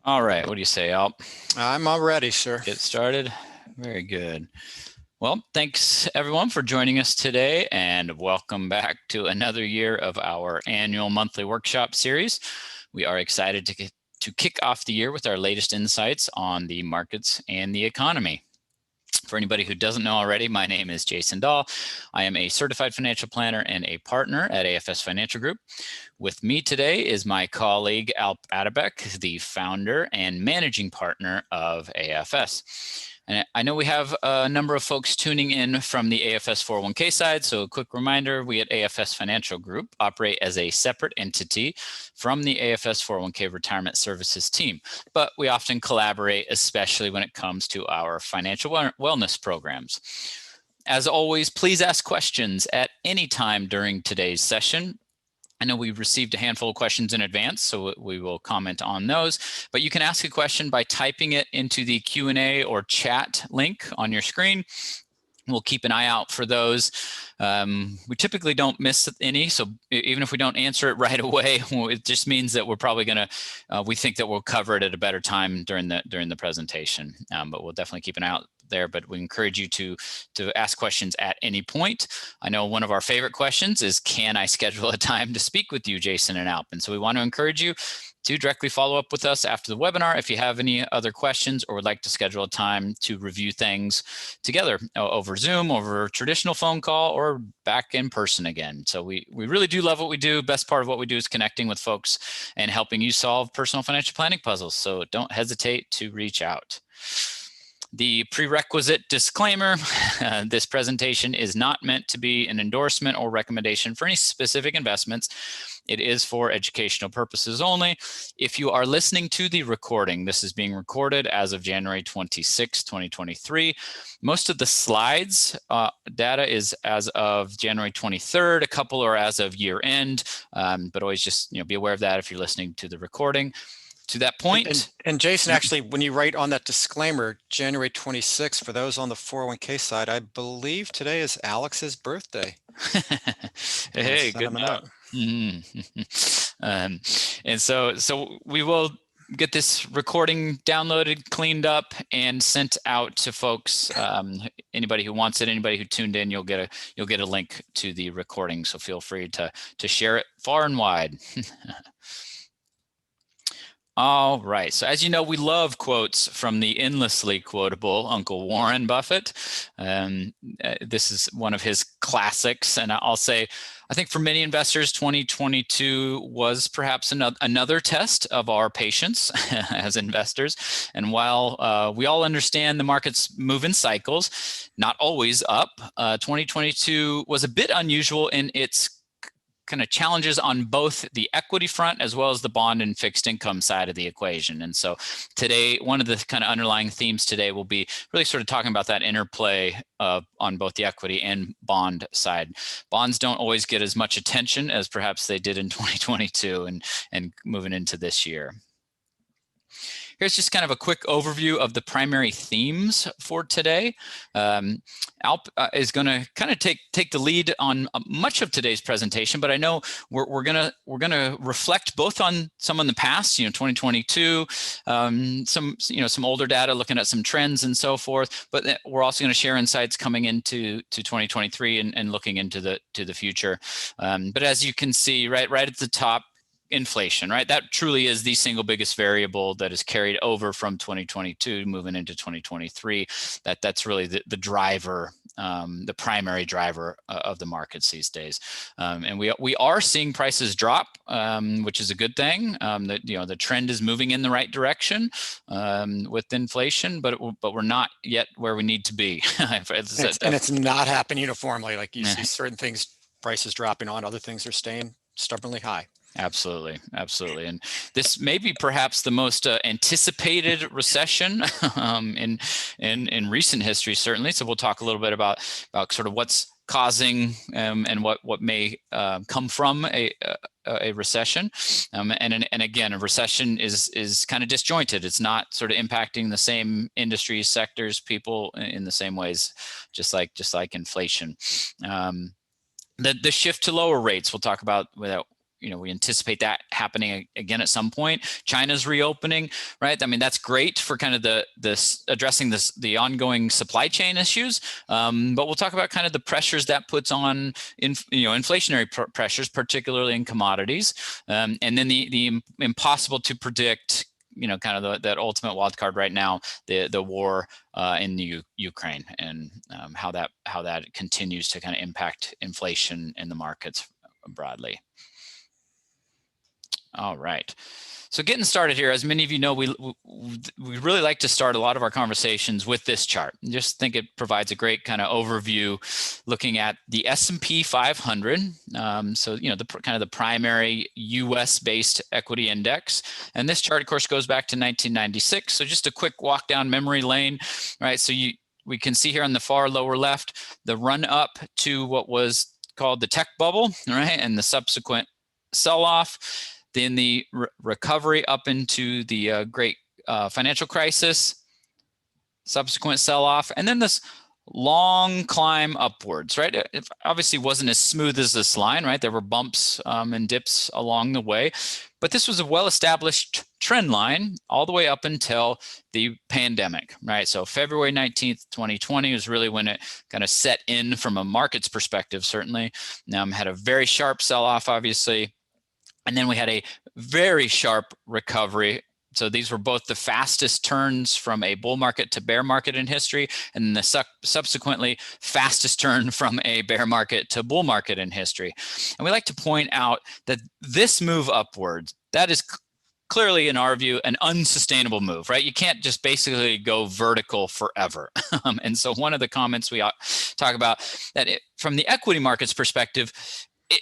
All right, what do you say, Alp? I'm all ready, sir. Get started? Very good. Well, thanks everyone for joining us today, and welcome back to another year of our annual monthly workshop series. We are excited to kick off the year with our latest insights on the markets and the economy. For anybody who doesn't know already, my name is Jason Dahl. I am a certified financial planner and a partner at AFS Financial Group. With me today is my colleague, Alp Atabek, the founder and managing partner of AFS. And I know we have a number of folks tuning in from the AFS 401k side, so a quick reminder, we at AFS Financial Group operate as a separate entity from the AFS 401k Retirement Services team, but we often collaborate, especially when it comes to our financial wellness programs. As always, please ask questions at any time during today's session. I know we've received a handful of questions in advance, so we will comment on those, but you can ask a question by typing it into the Q&A or chat link on your screen. We'll keep an eye out for those. We typically don't miss any, so even if we don't answer it right away, it just means that we're probably going to, we think that we'll cover it at a better time during the presentation, but we'll definitely keep an eye out there. But we encourage you to ask questions at any point. I know one of our favorite questions is, can I schedule a time to speak with you, Jason and Alp? And so we want to encourage you to directly follow up with us after the webinar if you have any other questions or would like to schedule a time to review things together over Zoom, over a traditional phone call, or back in person again. So we really do love what we do. Best part of what we do is connecting with folks and helping you solve personal financial planning puzzles. So don't hesitate to reach out. The prerequisite disclaimer, this presentation is not meant to be an endorsement or recommendation for any specific investments. It is for educational purposes only. If you are listening to the recording, this is being recorded as of January 26, 2023. Most of the slides data is as of January 23rd. A couple are as of year end, but always just be aware of that if you're listening to the recording. To that point. And Jason, actually, when you write on that disclaimer, January 26th, for those on the 401k side, I believe today is Alex's birthday. Hey, good note. And so we will get this recording downloaded, cleaned up, and sent out to folks. Anybody who wants it, anybody who tuned in, you'll get a link to the recording. So feel free to share it far and wide. All right. So as you know, we love quotes from the endlessly quotable Uncle Warren Buffett. This is one of his classics. And I'll say, I think for many investors, 2022 was perhaps another test of our patience as investors. And while we all understand the markets move in cycles, not always up, 2022 was a bit unusual in its kind of challenges on both the equity front as well as the bond and fixed income side of the equation. And so today, one of the kind of underlying themes today will be really sort of talking about that interplay on both the equity and bond side. Bonds don't always get as much attention as perhaps they did in 2022 and moving into this year. Here's just kind of a quick overview of the primary themes for today. Alp is going to kind of take the lead on much of today's presentation, but I know we're gonna reflect both on some in the past, 2022, some older data, looking at some trends and so forth. But we're also going to share insights coming into 2023 and looking into the future. But as you can see, right at the top, inflation, right? That truly is the single biggest variable that is carried over from 2022 moving into 2023. That's really the driver, the primary driver of the markets these days. And we are seeing prices drop, which is a good thing. The trend is moving in the right direction with inflation, but we're not yet where we need to be. And it's not happening uniformly. Like you see certain things, prices dropping on, other things are staying stubbornly high. Absolutely. And this may be perhaps the most anticipated recession in recent history, certainly. So we'll talk a little bit about sort of what's causing and what may come from a recession. And again, a recession is kind of disjointed. It's not sort of impacting the same industries, sectors, people in the same ways, just like inflation. The shift to lower rates we'll talk about we anticipate that happening again at some point. China's reopening, right? I mean, that's great for kind of addressing the ongoing supply chain issues. But we'll talk about kind of the pressures that puts on inflationary pressures, particularly in commodities, and then the impossible to predict, kind of that ultimate wild card right now, the war in the Ukraine, and how that continues to kind of impact inflation in the markets broadly. All right. So getting started here, as many of you know, we really like to start a lot of our conversations with this chart. Just think it provides a great kind of overview, looking at the S&P 500. So kind of the primary U.S.-based equity index, and this chart, of course, goes back to 1996. So just a quick walk down memory lane, right? So we can see here on the far lower left the run up to what was called the tech bubble, right, and the subsequent sell-off. Then the recovery up into the great financial crisis, subsequent sell-off, and then this long climb upwards, right? It obviously wasn't as smooth as this line, right? There were bumps and dips along the way, but this was a well-established trend line all the way up until the pandemic, right? So February 19th, 2020 was really when it kind of set in from a market's perspective, certainly. Had a very sharp sell-off, obviously. And then we had a very sharp recovery. So these were both the fastest turns from a bull market to bear market in history, and the subsequently fastest turn from a bear market to bull market in history. And we like to point out that this move upwards, that is clearly, in our view, an unsustainable move, right? You can't just basically go vertical forever. And so one of the comments we talk about that from the equity market's perspective,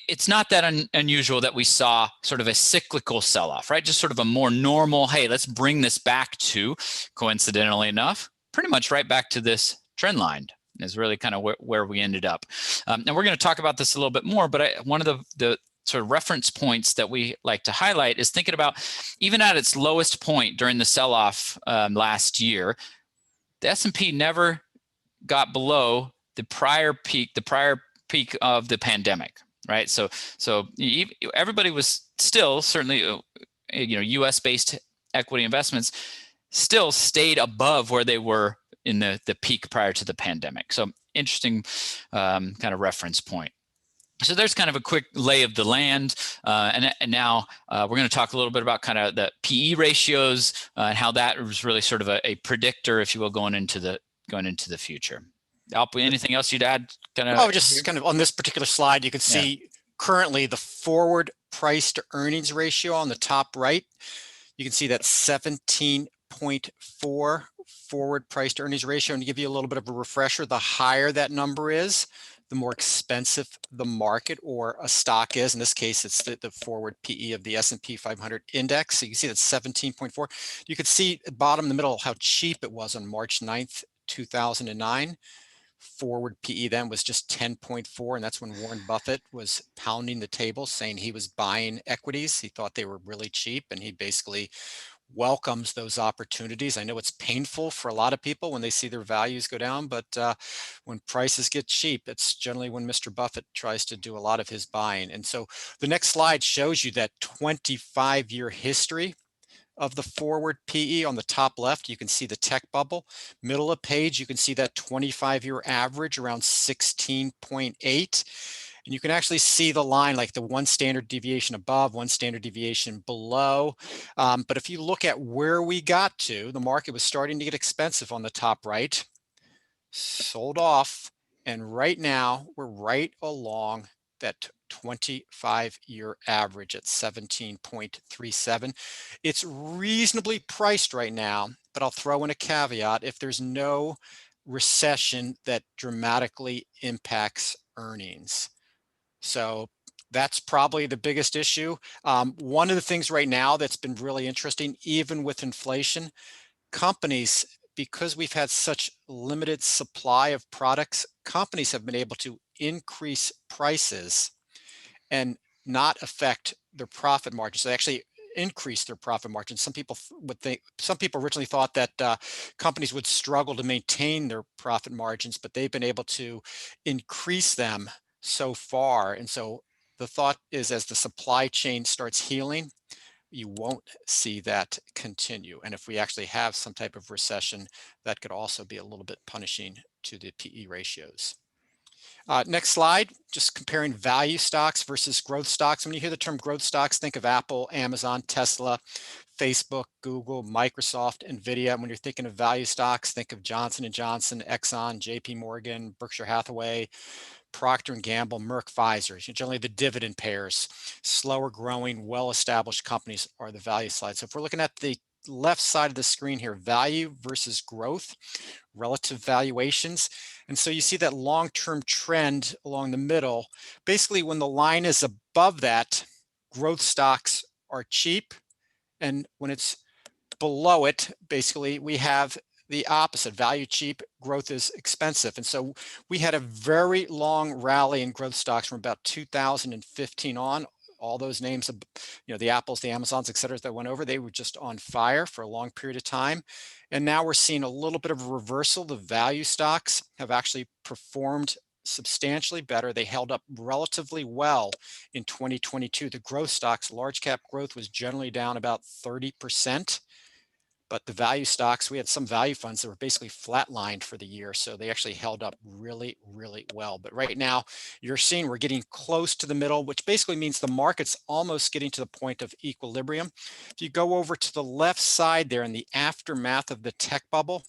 it's not that unusual that we saw sort of a cyclical sell-off, right? Just sort of a more normal, hey, let's bring this back to, coincidentally enough, pretty much right back to this trend line is really kind of where we ended up. And we're going to talk about this a little bit more, but one of the sort of reference points that we like to highlight is thinking about, even at its lowest point during the sell-off last year, the S&P never got below the prior peak of the pandemic. Right, so everybody was still, certainly, U.S.-based equity investments still stayed above where they were in the peak prior to the pandemic. So interesting kind of reference point. So there's kind of a quick lay of the land, and now we're going to talk a little bit about kind of the PE ratios and how that was really sort of a predictor, if you will, going into the future. Alp, anything else you'd add? Just kind of on this particular slide, you can see currently the forward price to earnings ratio on the top right. You can see that 17.4 forward price to earnings ratio. And to give you a little bit of a refresher, the higher that number is, the more expensive the market or a stock is. In this case, it's the forward PE of the S&P 500 index. So you can see that's 17.4. You can see at the bottom in the middle how cheap it was on March 9th, 2009. Forward PE then was just 10.4, and that's when Warren Buffett was pounding the table saying he was buying equities. He thought they were really cheap, and he basically welcomes those opportunities. I know it's painful for a lot of people when they see their values go down, but when prices get cheap, it's generally when Mr. Buffett tries to do a lot of his buying. And so the next slide shows you that 25-year history of the forward PE. On the top left, you can see the tech bubble. Middle of page, you can see that 25-year average around 16.8. And you can actually see the line, like the one standard deviation above, one standard deviation below. But if you look at where we got to, the market was starting to get expensive on the top right, sold off. And right now, we're right along that 25-year average at 17.37. It's reasonably priced right now, but I'll throw in a caveat. If there's no recession that dramatically impacts earnings. So that's probably the biggest issue. One of the things right now that's been really interesting, even with inflation, companies, because we've had such limited supply of products, companies have been able to increase prices and not affect their profit margins. So they actually increase their profit margins. Some people originally thought that companies would struggle to maintain their profit margins, but they've been able to increase them so far. And so the thought is as the supply chain starts healing, you won't see that continue. And if we actually have some type of recession, that could also be a little bit punishing to the PE ratios. Next slide, just comparing value stocks versus growth stocks. When you hear the term growth stocks, think of Apple, Amazon, Tesla, Facebook, Google, Microsoft, Nvidia. When you're thinking of value stocks, think of Johnson & Johnson, Exxon, JP Morgan, Berkshire Hathaway, Procter & Gamble, Merck, Pfizer. Generally the dividend payers. Slower growing, well-established companies are the value side. So if we're looking at the left side of the screen here, value versus growth, relative valuations. And so you see that long-term trend along the middle. Basically, when the line is above that, growth stocks are cheap. And when it's below it, basically, we have the opposite. Value cheap, growth is expensive. And so we had a very long rally in growth stocks from about 2015 on. All those names, the Apples, the Amazons, et cetera, that went over, they were just on fire for a long period of time. And now we're seeing a little bit of a reversal. The value stocks have actually performed substantially better. They held up relatively well in 2022. The growth stocks, large cap growth was generally down about 30%. But the value stocks, we had some value funds that were basically flatlined for the year. So they actually held up really, really well. But right now you're seeing we're getting close to the middle, which basically means the market's almost getting to the point of equilibrium. If you go over to the left side there in the aftermath of the tech bubble,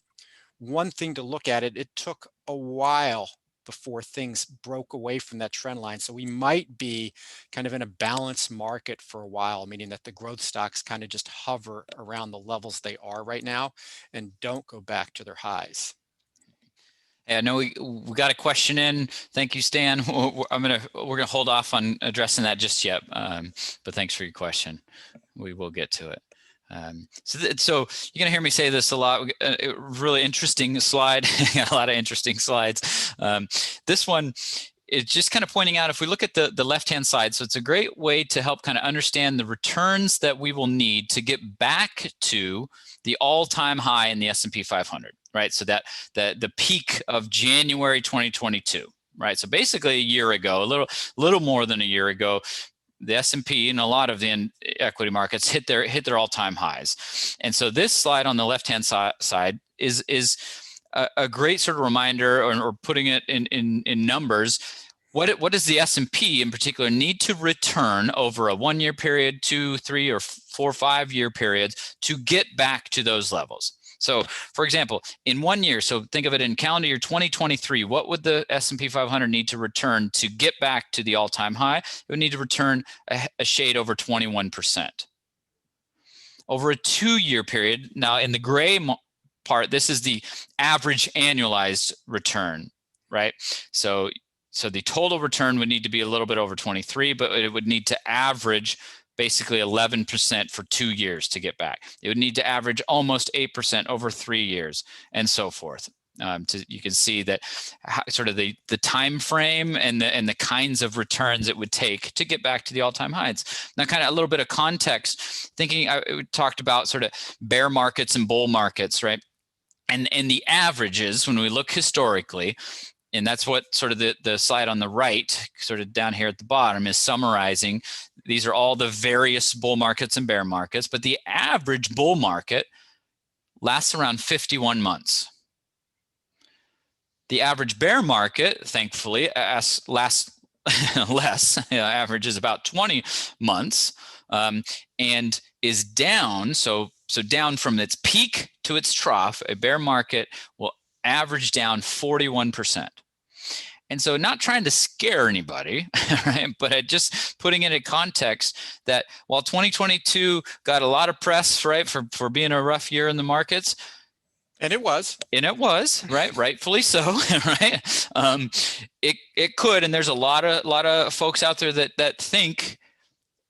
one thing to look at it took a while before things broke away from that trend line. So we might be kind of in a balanced market for a while, meaning that the growth stocks kind of just hover around the levels they are right now and don't go back to their highs. Yeah, no, we got a question in. Thank you, Stan. We're gonna hold off on addressing that just yet, but thanks for your question. We will get to it. So you're gonna hear me say this a lot. A really interesting slide. A lot of interesting slides. This one is just kind of pointing out, if we look at the left-hand side, so it's a great way to help kind of understand the returns that we will need to get back to the all-time high in the S&P 500, right? So that the peak of January 2022, right? So basically a year ago, a little more than a year ago, the S&P and a lot of the equity markets hit their all-time highs. And so this slide on the left-hand side is a great sort of reminder, or putting it in numbers. What does the S&P in particular need to return over a 1 year period, 2, 3, or 4, 5 year periods to get back to those levels? So, for example, in 1 year, so think of it in calendar year 2023, what would the S&P 500 need to return to get back to the all-time high? It would need to return a shade over 21%. Over a 2 year period, now in the gray part, this is the average annualized return, right? So the total return would need to be a little bit over 23, but it would need to average basically 11% for 2 years to get back. It would need to average almost 8% over 3 years, and so forth. You can see that sort of the time frame and the kinds of returns it would take to get back to the all-time highs. Now, kind of a little bit of context, thinking we talked about sort of bear markets and bull markets, right? And the averages, when we look historically, and that's what sort of the slide on the right, sort of down here at the bottom, is summarizing. These are all the various bull markets and bear markets, but the average bull market lasts around 51 months. The average bear market, thankfully, lasts less. Average is about 20 months, and is down. So down from its peak to its trough, a bear market will average down 41%. And so, not trying to scare anybody, right? But just putting it in context that while 2022 got a lot of press, right, for being a rough year in the markets, and it was, right, rightfully so, right? It could, and there's a lot of folks out there that think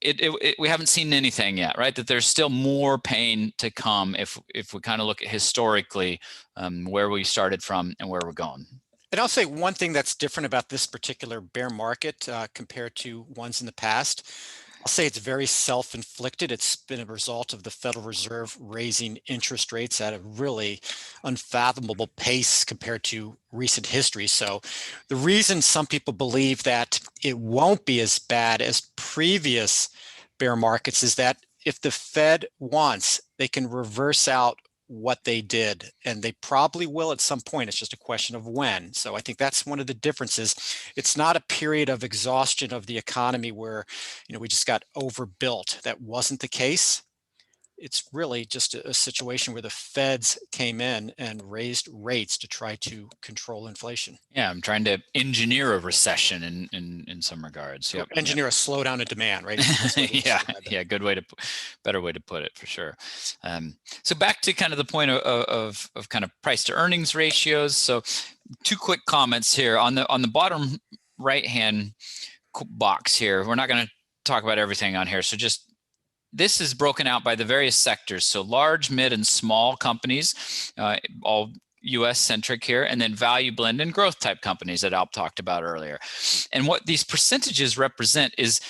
we haven't seen anything yet, right? That there's still more pain to come if we kind of look at historically where we started from and where we're going. And I'll say one thing that's different about this particular bear market compared to ones in the past. I'll say it's very self-inflicted. It's been a result of the Federal Reserve raising interest rates at a really unfathomable pace compared to recent history. So the reason some people believe that it won't be as bad as previous bear markets is that if the Fed wants, they can reverse out what they did, and they probably will at some point. It's just a question of when. So I think that's one of the differences. It's not a period of exhaustion of the economy where, we just got overbuilt. That wasn't the case. It's really just a situation where the Feds came in and raised rates to try to control inflation. Yeah, I'm trying to engineer a recession in some regards. Yep. Engineer a slowdown in demand, right? Yeah, better way to put it for sure. So back to kind of the point of kind of price to earnings ratios. So two quick comments here on the bottom right hand box here. We're not going to talk about everything on here. So this is broken out by the various sectors. So large, mid, and small companies, all US centric here, and then value blend and growth type companies that Alp talked about earlier. And what these percentages represent is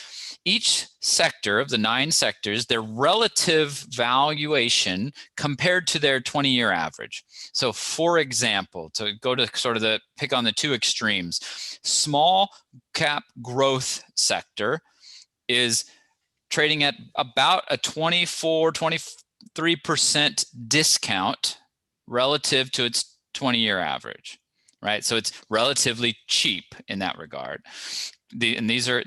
each sector of the 9 sectors, their relative valuation compared to their 20-year average. So for example, to go to sort of pick on the two extremes, small cap growth sector is trading at about a 23% discount relative to its 20-year average, right? So it's relatively cheap in that regard. And these are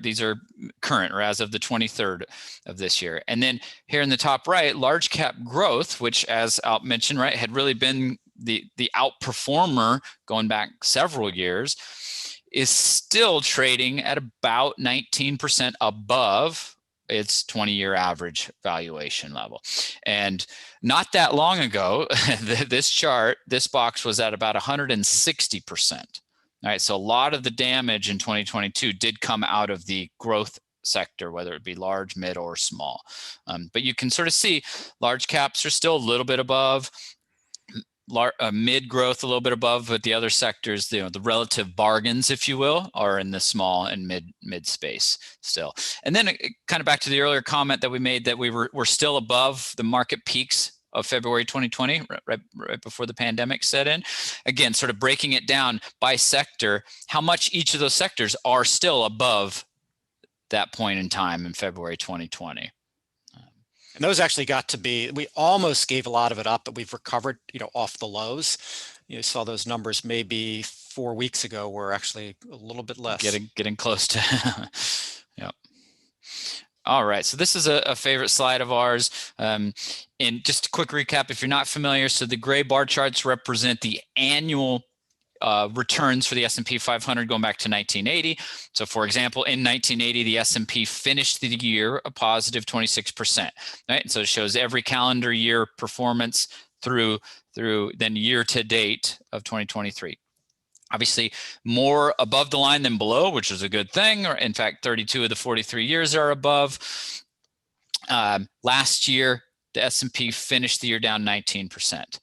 current, or as of the 23rd of this year. And then here in the top right, large cap growth, which, as Alp mentioned, right, had really been the outperformer going back several years, is still trading at about 19% above its 20-year average valuation level. And not that long ago, this box was at about 160%. All right, so a lot of the damage in 2022 did come out of the growth sector, whether it be large, mid, or small. But you can sort of see large caps are still a little bit above, mid growth a little bit above, but the other sectors, the relative bargains, if you will, are in the small and mid space still. And then kind of back to the earlier comment that we made that we're still above the market peaks of February 2020, right before the pandemic set in. Again, sort of breaking it down by sector, how much each of those sectors are still above that point in time in February 2020. And those actually got to be, we almost gave a lot of it up, but we've recovered, off the lows. You saw those numbers maybe 4 weeks ago were actually a little bit less. Getting close to, yep. All right, so this is a favorite slide of ours. And just a quick recap, if you're not familiar, so the gray bar charts represent the annual returns for the S&P 500 going back to 1980. So for example, in 1980, the S&P finished the year a positive 26%, right? And so it shows every calendar year performance through then year to date of 2023. Obviously, more above the line than below, which is a good thing. Or in fact, 32 of the 43 years are above. Last year, the S&P finished the year down 19%.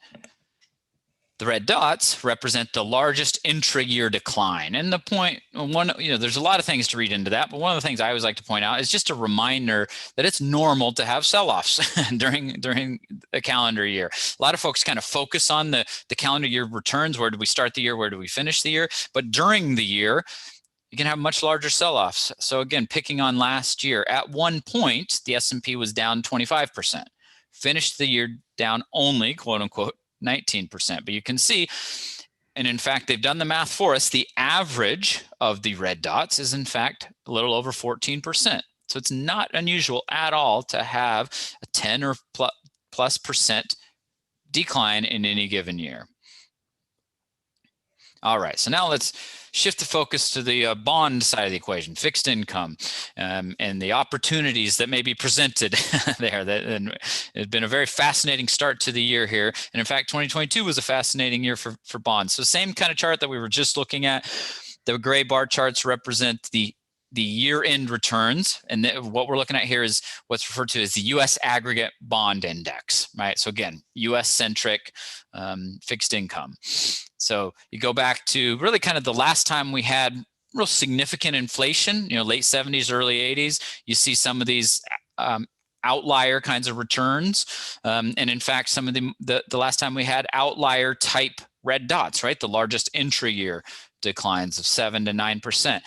The red dots represent the largest intra-year decline. And the point, there's a lot of things to read into that, but one of the things I always like to point out is just a reminder that it's normal to have sell-offs during a calendar year. A lot of folks kind of focus on the calendar year returns. Where do we start the year? Where do we finish the year? But during the year, you can have much larger sell-offs. So again, picking on last year, at one point, the S&P was down 25%, finished the year down only, quote unquote, 19%. But you can see, and in fact, they've done the math for us, the average of the red dots is in fact a little over 14%. So it's not unusual at all to have a 10 or plus percent decline in any given year. All right, so now let's shift the focus to the bond side of the equation, fixed income, and the opportunities that may be presented there. And it's been a very fascinating start to the year here. And in fact, 2022 was a fascinating year for bonds. So same kind of chart that we were just looking at. The gray bar charts represent the year-end returns. And what we're looking at here is what's referred to as the U.S. Aggregate Bond Index, right? So again, U.S.-centric fixed income. So you go back to really kind of the last time we had real significant inflation, late 70s, early 80s. You see some of these outlier kinds of returns. And in fact, some of the last time we had outlier type red dots, right? The largest intra-year declines of 7 to 9%.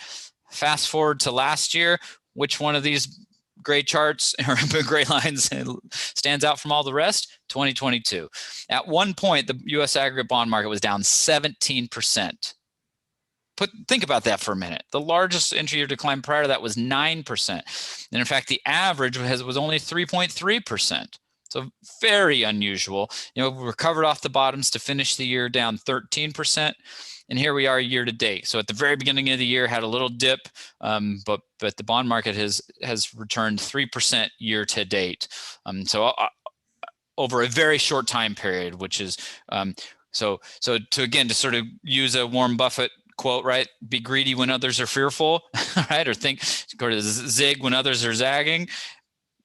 Fast forward to last year, which one of these gray charts or gray lines stands out from all the rest? 2022. At one point, the U.S. aggregate bond market was down 17%. Think about that for a minute. The largest intra-year decline prior to that was 9%. And in fact, the average was only 3.3%. So very unusual. We recovered off the bottoms to finish the year down 13%. And here we are year to date. So at the very beginning of the year, had a little dip, but the bond market has returned 3% year to date. So over a very short time period, which is so to sort of use a Warren Buffett quote, right? Be greedy when others are fearful, right? Or go to zig when others are zagging.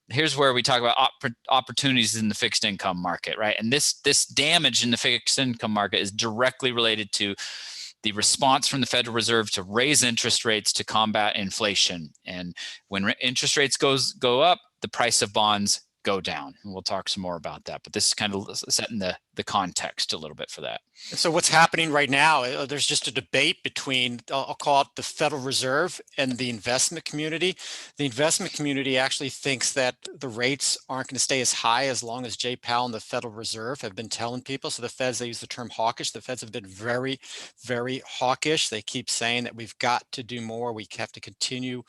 Here's where we talk about opportunities in the fixed income market, right? And this damage in the fixed income market is directly related to the response from the Federal Reserve to raise interest rates to combat inflation. And when interest rates go up, the price of bonds go down. And we'll talk some more about that. But this is kind of setting the context a little bit for that. And so what's happening right now, there's just a debate between, I'll call it the Federal Reserve and the investment community. The investment community actually thinks that the rates aren't going to stay as high as long as Jay Powell and the Federal Reserve have been telling people. So the Feds, they use the term hawkish. The Feds have been very, very hawkish. They keep saying that we've got to do more. We have to continue,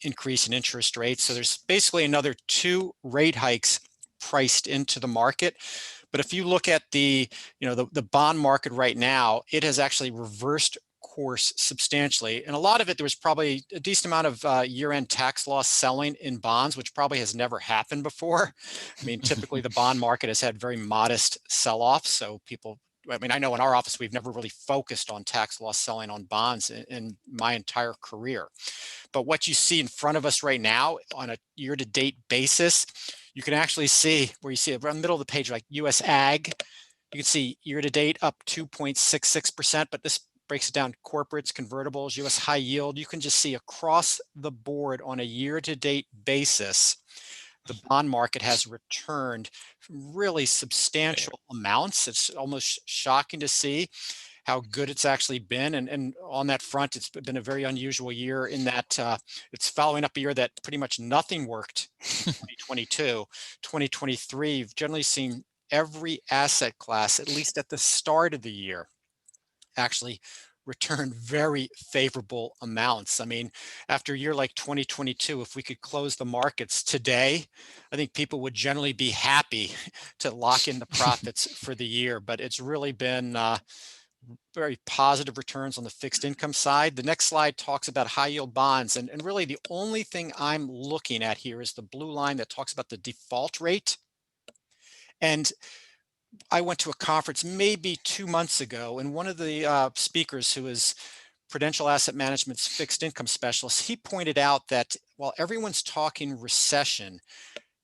increase in interest rates. So there's basically another 2 rate hikes priced into the market. But if you look at the bond market right now, it has actually reversed course substantially. And a lot of it, there was probably a decent amount of year-end tax loss selling in bonds, which probably has never happened before. I mean, typically the bond market has had very modest sell-offs. So I know in our office, we've never really focused on tax loss selling on bonds in my entire career. But what you see in front of us right now on a year-to-date basis, you can actually see where you see around the middle of the page, like U.S. Ag, you can see year-to-date up 2.66%, but this breaks it down corporates, convertibles, U.S. high yield. You can just see across the board on a year-to-date basis, the bond market has returned really substantial amounts. It's almost shocking to see how good it's actually been. And on that front, it's been a very unusual year in that it's following up a year that pretty much nothing worked in 2022. 2023, you've generally seen every asset class, at least at the start of the year, actually return very favorable amounts. I mean, after a year like 2022, if we could close the markets today, I think people would generally be happy to lock in the profits for the year. But it's really been very positive returns on the fixed income side. The next slide talks about high yield bonds. And really the only thing I'm looking at here is the blue line that talks about the default rate. And I went to a conference maybe 2 months ago, and one of the speakers, who is Prudential Asset Management's fixed income specialist, he pointed out that while everyone's talking recession,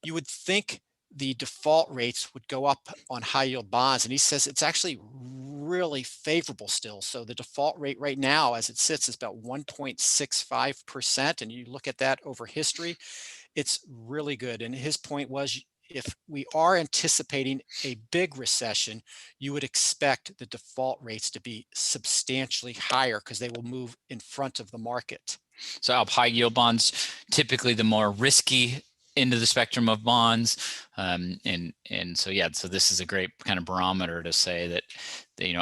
you would think the default rates would go up on high yield bonds. And he says it's actually really favorable still. So the default rate right now, as it sits, is about 1.65%. And you look at that over history, it's really good. And his point was, if we are anticipating a big recession, you would expect the default rates to be substantially higher because they will move in front of the market. So Alp, high yield bonds, typically the more risky end of the spectrum of bonds. So this is a great kind of barometer to say that,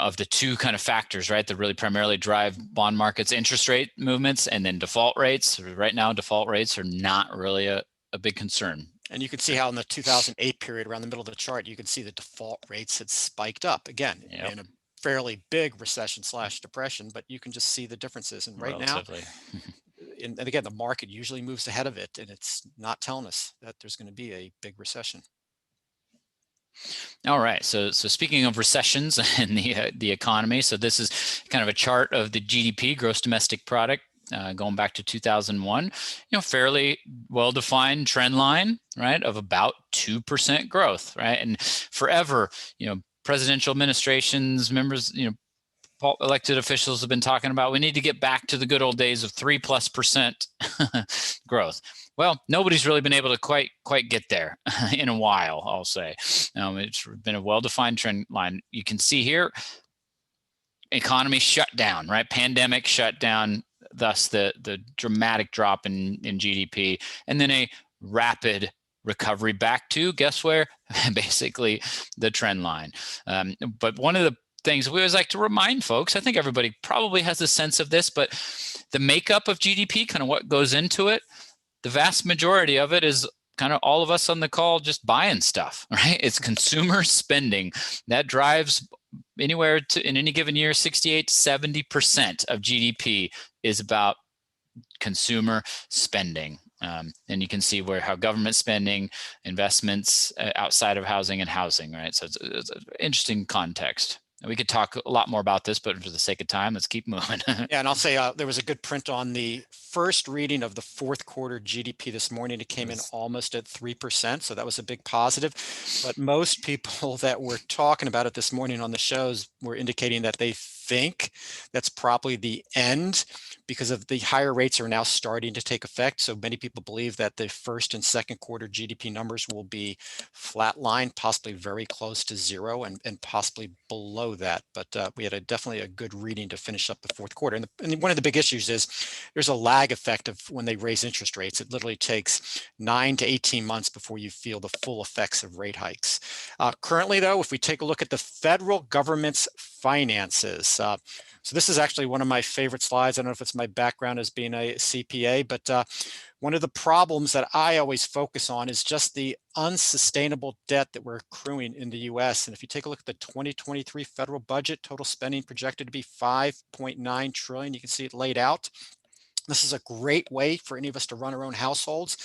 of the 2 kind of factors, right, that really primarily drive bond markets, interest rate movements, and then default rates. Right now, default rates are not really a big concern. And you can see how in the 2008 period, around the middle of the chart, you can see the default rates had spiked up again in a fairly big recession / depression, but you can just see the differences. And right relatively now, and again, the market usually moves ahead of it, and it's not telling us that there's going to be a big recession. All right. So speaking of recessions and the economy, so this is kind of a chart of the GDP, gross domestic product, going back to 2001, fairly well-defined trend line, right, of about 2% growth, right? And forever, presidential administrations, members, elected officials have been talking about, we need to get back to the good old days of 3+% growth. Well, nobody's really been able to quite get there in a while, I'll say. It's been a well-defined trend line. You can see here, economy shut down, right? Pandemic shut down. thus the dramatic drop in GDP, and then a rapid recovery back to, guess where? Basically the trend line. But one of the things we always like to remind folks, I think everybody probably has a sense of this, but the makeup of GDP, kind of what goes into it, the vast majority of it is kind of all of us on the call just buying stuff, right? It's consumer spending that drives anywhere to, in any given year, 68 to 70% of GDP is about consumer spending. And you can see how government spending, investments outside of housing and housing, right? So it's an interesting context. And we could talk a lot more about this, but for the sake of time, let's keep moving. Yeah, and I'll say there was a good print on the first reading of the fourth quarter GDP this morning. It came in almost at 3%, so that was a big positive. But most people that were talking about it this morning on the shows were indicating that they think that's probably the end, because of the higher rates are now starting to take effect. So many people believe that the first and second quarter GDP numbers will be flatline, possibly very close to zero, and possibly below that. But we had definitely a good reading to finish up the fourth quarter. And one of the big issues is there's a lag effect of when they raise interest rates. It literally takes 9 to 18 months before you feel the full effects of rate hikes. Currently, though, if we take a look at the federal government's finances, so this is actually one of my favorite slides. I don't know if it's my background as being a CPA, but one of the problems that I always focus on is just the unsustainable debt that we're accruing in the US. And if you take a look at the 2023 federal budget, total spending projected to be 5.9 trillion. You can see it laid out. This is a great way for any of us to run our own households.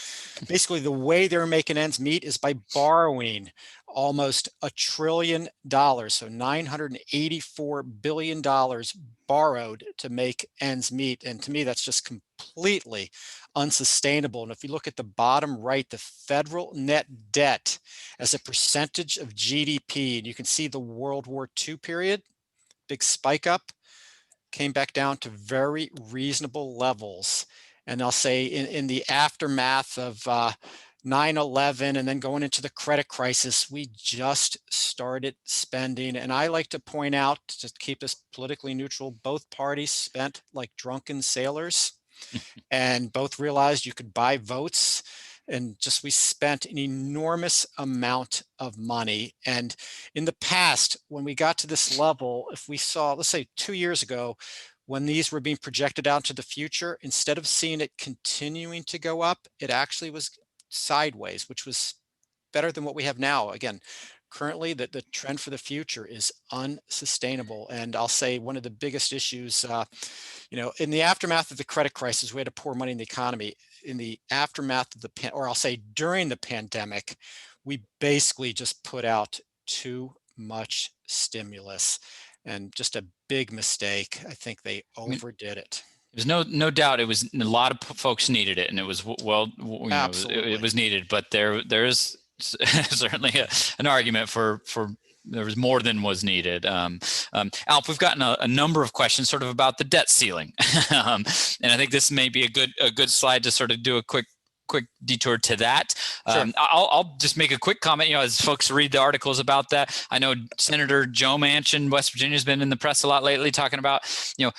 Basically, the way they're making ends meet is by borrowing almost $1 trillion, so $984 billion borrowed to make ends meet. And to me, that's just completely unsustainable. And if you look at the bottom right, the federal net debt as a percentage of GDP, and you can see the World War II period, big spike up, came back down to very reasonable levels. And I'll say in the aftermath of 9/11 and then going into the credit crisis, we just started spending. And I like to point out, to keep this politically neutral, both parties spent like drunken sailors and both realized you could buy votes. And just we spent an enormous amount of money. And in the past, when we got to this level, if we saw, let's say 2 years ago, when these were being projected out to the future, instead of seeing it continuing to go up, it actually was sideways, which was better than what we have now. Again, currently the trend for the future is unsustainable. And I'll say one of the biggest issues, in the aftermath of the credit crisis, we had to pour money in the economy. In the aftermath of or I'll say during the pandemic, we basically just put out too much stimulus, and just a big mistake. I think they overdid it. There's no doubt it was, a lot of folks needed it, and it was, well, it was needed, but there is certainly an argument for there was more than was needed. Alp, we've gotten a number of questions sort of about the debt ceiling. And I think this may be a good slide to sort of do a quick detour to that. Sure. I'll just make a quick comment, as folks read the articles about that. I know Senator Joe Manchin, West Virginia, has been in the press a lot lately talking about,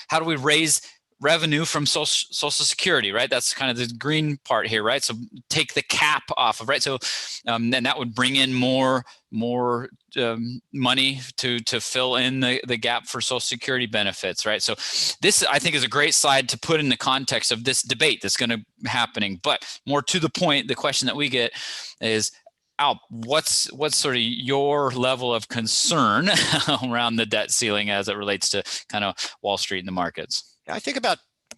how do we raise revenue from Social Security, right? That's kind of the green part here, right? So take the cap off of, right? So and that would bring in more money to fill in the gap for Social Security benefits, right? So this, I think, is a great slide to put in the context of this debate that's going to be happening. But more to the point, the question that we get is, Alp, what's sort of your level of concern around the debt ceiling as it relates to kind of Wall Street and the markets? I think about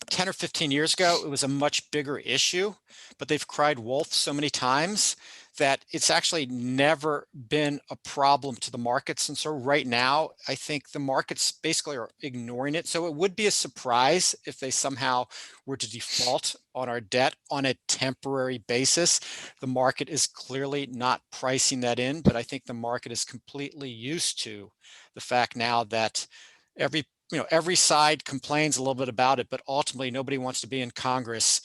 10 or 15 years ago, it was a much bigger issue, but they've cried wolf so many times that it's actually never been a problem to the markets. And so right now, I think the markets basically are ignoring it. So it would be a surprise if they somehow were to default on our debt on a temporary basis. The market is clearly not pricing that in, but I think the market is completely used to the fact now that every side complains a little bit about it, but ultimately nobody wants to be in Congress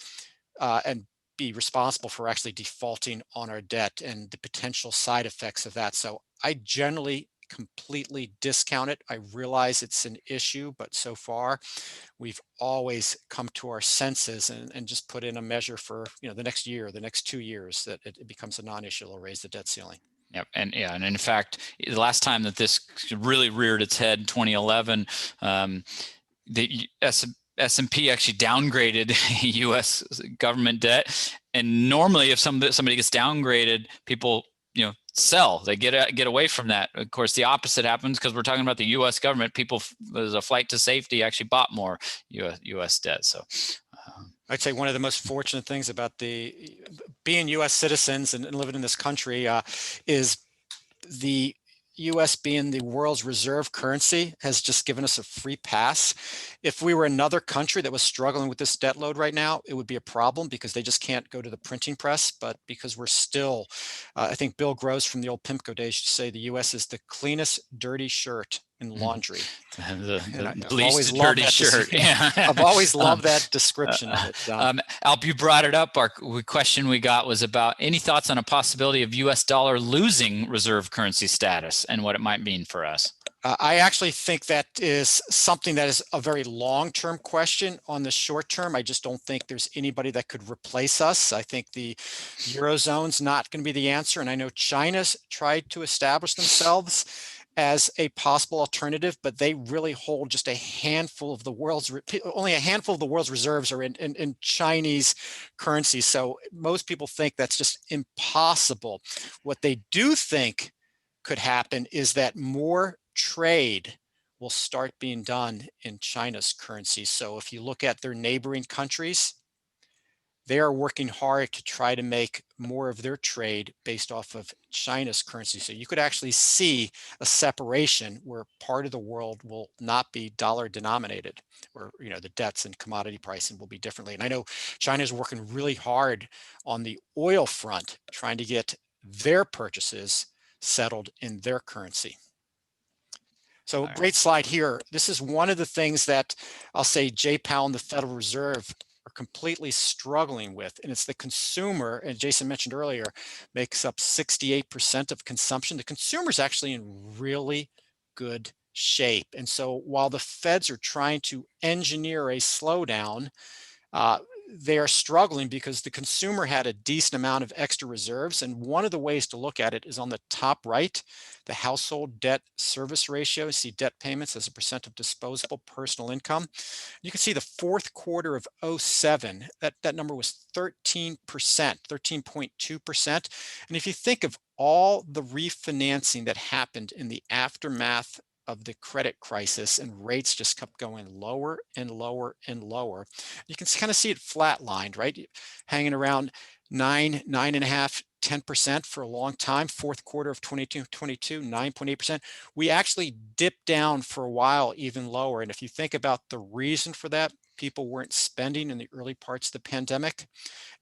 and be responsible for actually defaulting on our debt and the potential side effects of that. So I generally completely discount it. I realize it's an issue, but so far we've always come to our senses and just put in a measure for the next year, the next 2 years, that it becomes a non-issue. It'll raise the debt ceiling. Yep, and in fact, the last time that this really reared its head, 2011, the S&P actually downgraded U.S. government debt, and normally if somebody gets downgraded, people sell. They get away from that. Of course, the opposite happens because we're talking about the U.S. government. People, there's a flight to safety, actually bought more U.S. debt. So. I'd say one of the most fortunate things about being U.S. citizens and living in this country is the U.S. being the world's reserve currency has just given us a free pass. If we were another country that was struggling with this debt load right now, it would be a problem because they just can't go to the printing press. But because we're still, I think Bill Gross from the old PIMCO days used to say the U.S. is the cleanest dirty shirt in laundry. The least dirty shirt. Yeah. I've always loved that description of it. Alp, you brought it up. Our question we got was about any thoughts on a possibility of U.S. dollar losing reserve currency status and what it might mean for us. I actually think that is something that is a very long-term question. On the short term, I just don't think there's anybody that could replace us. I think the Eurozone's not going to be the answer. And I know China's tried to establish themselves as a possible alternative, but they really hold just a handful of the world's, only a handful of the world's reserves are in Chinese currency. So most people think that's just impossible. What they do think could happen is that more trade will start being done in China's currency. So if you look at their neighboring countries, they are working hard to try to make more of their trade based off of China's currency. So you could actually see a separation where part of the world will not be dollar denominated, or the debts and commodity pricing will be differently. And I know China is working really hard on the oil front, trying to get their purchases settled in their currency. So great slide here. This is one of the things that I'll say Jay Powell and the Federal Reserve are completely struggling with, and it's the consumer, and Jason mentioned earlier, makes up 68% of consumption. The consumer is actually in really good shape. And so while the Feds are trying to engineer a slowdown, they are struggling because the consumer had a decent amount of extra reserves. And one of the ways to look at it is on the top right, the household debt service ratio. You see debt payments as a percent of disposable personal income. You can see the fourth quarter of 2007, that number was 13%, 13.2%. And if you think of all the refinancing that happened in the aftermath of the credit crisis, and rates just kept going lower and lower and lower, you can kind of see it flatlined, right? Hanging around 9.5, 10% for a long time. Fourth quarter of 2022, 9.8%. We actually dipped down for a while even lower. And if you think about the reason for that, people weren't spending in the early parts of the pandemic,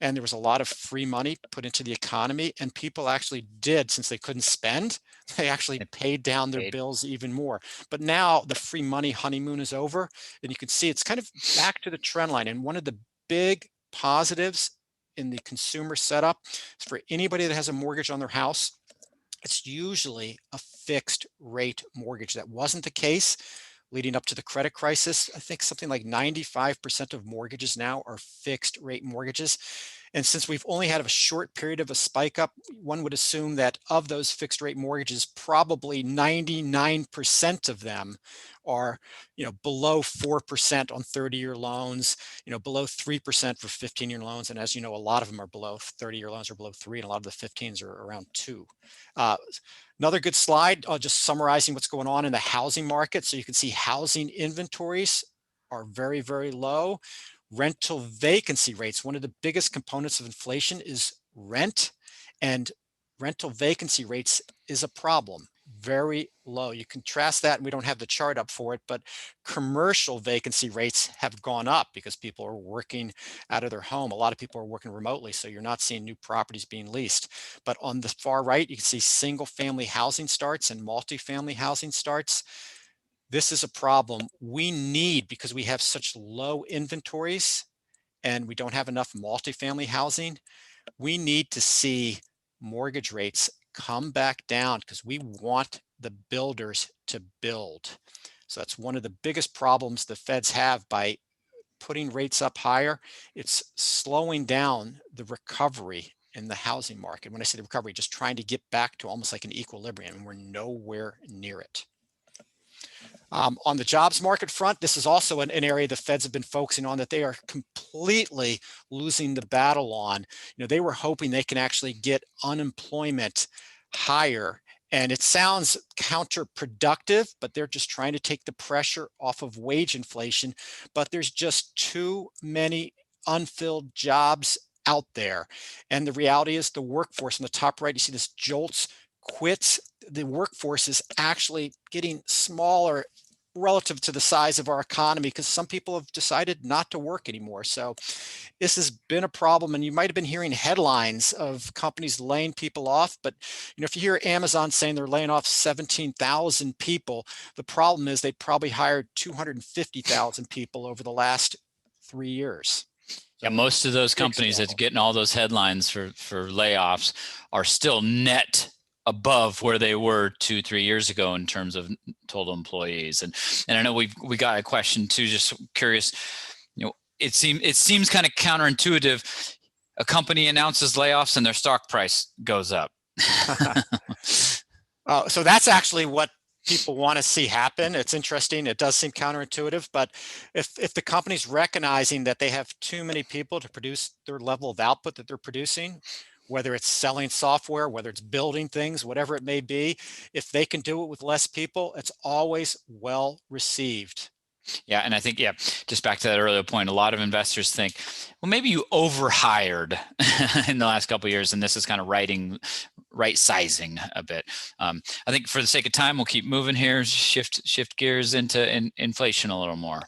and there was a lot of free money put into the economy, and people actually did, since they couldn't spend, they actually paid down their bills even more. But now the free money honeymoon is over, and you can see it's kind of back to the trend line. And one of the big positives in the consumer setup is for anybody that has a mortgage on their house, it's usually a fixed rate mortgage. That wasn't the case leading up to the credit crisis. I think something like 95% of mortgages now are fixed rate mortgages. And since we've only had a short period of a spike up, one would assume that of those fixed rate mortgages, probably 99% of them are, below 4% on 30-year loans, below 3% for 15-year loans. And as you know, a lot of them are below 30-year loans are below 3, and a lot of the 15s are around 2. Another good slide, just summarizing what's going on in the housing market. So you can see housing inventories are very, very low. Rental vacancy rates, one of the biggest components of inflation is rent, and rental vacancy rates is a problem, very low. You contrast that, and we don't have the chart up for it, but commercial vacancy rates have gone up because people are working out of their home. A lot of people are working remotely, so you're not seeing new properties being leased. But on the far right, you can see single family housing starts and multifamily housing starts. This is a problem we need because we have such low inventories and we don't have enough multifamily housing. We need to see mortgage rates come back down because we want the builders to build. So that's one of the biggest problems the Feds have by putting rates up higher. It's slowing down the recovery in the housing market. When I say the recovery, just trying to get back to almost like an equilibrium, and we're nowhere near it. On the jobs market front, this is also an area the Feds have been focusing on that they are completely losing the battle on. They were hoping they can actually get unemployment higher. And it sounds counterproductive, but they're just trying to take the pressure off of wage inflation. But there's just too many unfilled jobs out there. And the reality is the workforce in the top right, you see this JOLTS quits. The workforce is actually getting smaller relative to the size of our economy because some people have decided not to work anymore. So this has been a problem, and you might have been hearing headlines of companies laying people off, but if you hear Amazon saying they're laying off 17,000 people, the problem is they probably hired 250,000 people over the last 3 years. Yeah, most of those companies that's getting all those headlines for layoffs are still net above where they were 2-3 years ago in terms of total employees. And I know we got a question too, just curious, it seems kind of counterintuitive. A company announces layoffs and their stock price goes up. So that's actually what people want to see happen. It's interesting. It does seem counterintuitive, but if the company's recognizing that they have too many people to produce their level of output that they're producing, whether it's selling software, whether it's building things, whatever it may be, if they can do it with less people, it's always well received. Yeah, and I think, just back to that earlier point, a lot of investors think, well, maybe you overhired in the last couple of years, and this is kind of right sizing a bit. I think for the sake of time, we'll keep moving here, shift gears into inflation a little more.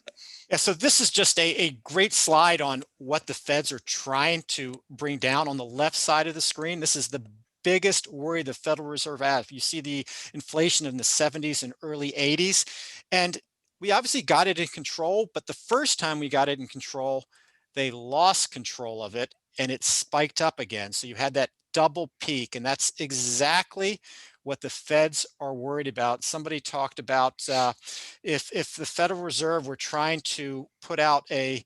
Yeah, so this is just a great slide on what the Feds are trying to bring down. On the left side of the screen, this is the biggest worry the Federal Reserve has. You see the inflation in the 70s and early 80s, and we obviously got it in control, but the first time we got it in control, they lost control of it and it spiked up again. So you had that double peak, and that's exactly what the Feds are worried about. Somebody talked about if the Federal Reserve were trying to put out a